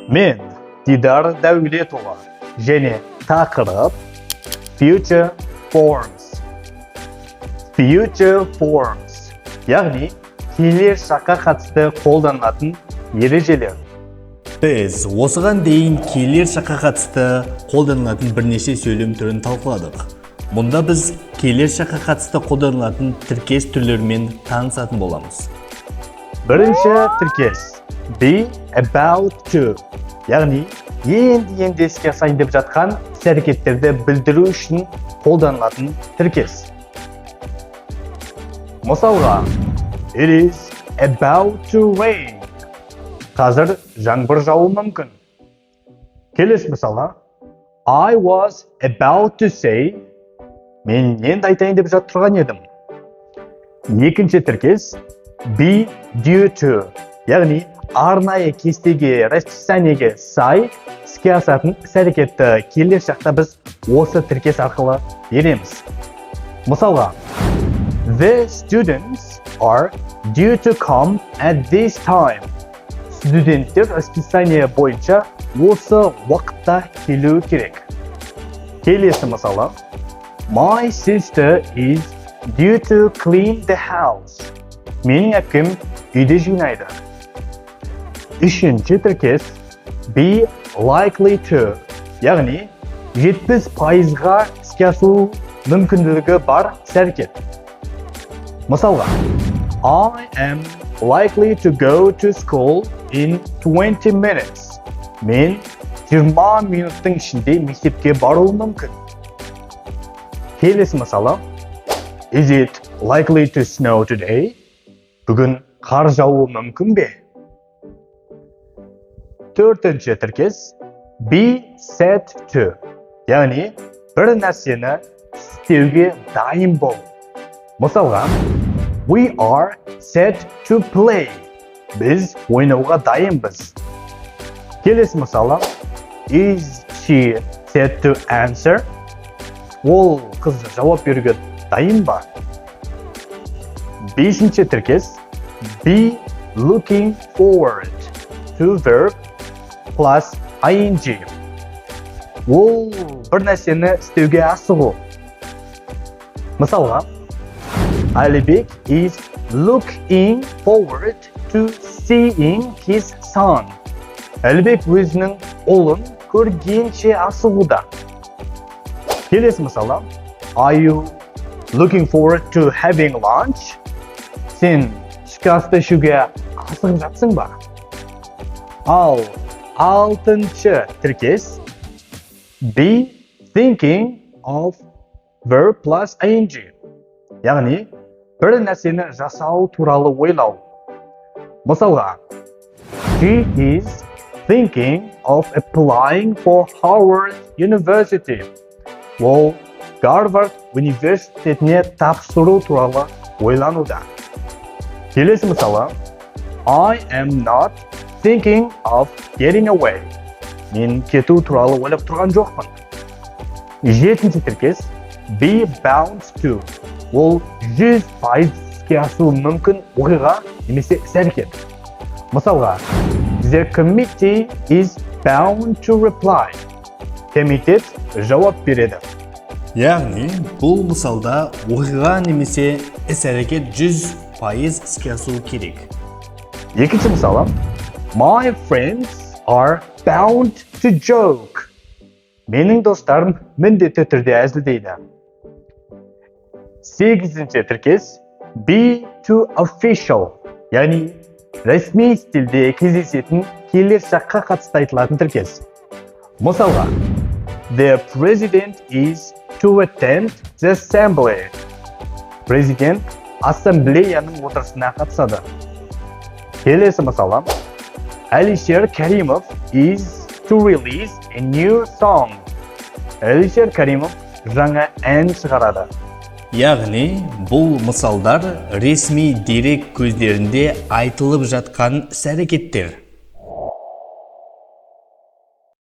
Мен Didar Dauletuly және тақырып Future Forms. Future Forms, яғни келер шаққа қатысты қолданылатын ережелер. Біз осыған дейін келер шаққа қатысты қолданылатын бірнеше сөйлем түрін талқыладық. Мұнда біз келер шаққа қатысты қолданылатын тіркес түрлерімен танысатын боламыз. Бірінші тіркес be about to, яғни енді іске асайын деп жатқан іс-әрекеттерді білдіру үшін қолданылатын тіркес. Мысалға, it is about to rain. Қазір жаңбыр жауы мүмкін. Келесі мысалы, I was about to say, мен енді айтайын деп тұрған едім. Екінші тіркес be due to, яғни арнайы кестеге, расписаниеге сай іске асатын іс-әрекетті келер шақта біз осы тіркес арқылы береміз. Мысалға, the students are due to come at this time. Студенттер расписание бойынша осы уақытта келуі керек. Келесі мысалы, my sister is due to clean the house. Менің әпкем үйді жинайды. Үшінші тіркес be likely to, яғни 70%-ға іске асу мүмкіндігі бар іс-әрекет. Мысалға, I am likely to go to school in 20 minutes. Мен 20 минуттың ішінде мектепке баруым мүмкін. Келесі мысалы, is it likely to snow today? Бүгін қар жаууы мүмкін бе? Төртінші тіркес be set to, яғни бір нәрсені істеуге дайын бол. Мысалға, we are set to play. Біз ойнауға дайынбыз. Келесі мысалы, is she set to answer? Ол қыз жауап беруге дайын ба? Бесінші тіркес be looking forward to verb plus ing. Ол бір нәрсені істеуге асығу. Мысалға, Алибек is looking forward to seeing his son. Алибек өзінің ұлын көргенше асығуда. Келесі мысалы, are you looking forward to having lunch? Сен түскі асты ішуге асығып жатсың ба? Ал алтыншы тіркес be thinking of verb plus ing. Яғни, бір нәрсені жасау туралы ойлау. Мысалға, she is thinking of applying for Harvard University. Ол Гарвард университетіне тапсыру туралы ойлануда. Келесі мысалы, I am not thinking of getting away. Мен кету туралы ойлап тұрған жоқпын. Жетінші тіркес be bound to. Ол 100% іске асуы мүмкін оқиға немесе іс-әрекет. Мысалға, the committee is bound to reply. Комитет жауап береді. Яғни, бұл мысалда оқиға немесе іс-әрекет 100% іске асуы керек. Екінші мысалы, my friends are bound to joke. Менің достарым міндетті түрде әзілдейді. Сегізінші тіркес be too official, яғни ресми стилде кездесетін келер шаққа қатысты айтылатын тіркес. Мысалға, the president is to attend the assembly. Президент ассамблеяның отырысына қатысады. Келесі мысалы, Алишер Каримов is to release a new song. Алишер Каримов жаңа ән шығарады. Яғни, бұл мысалдар ресми дерек көздерінде айтылып жатқан іс-әрекеттер.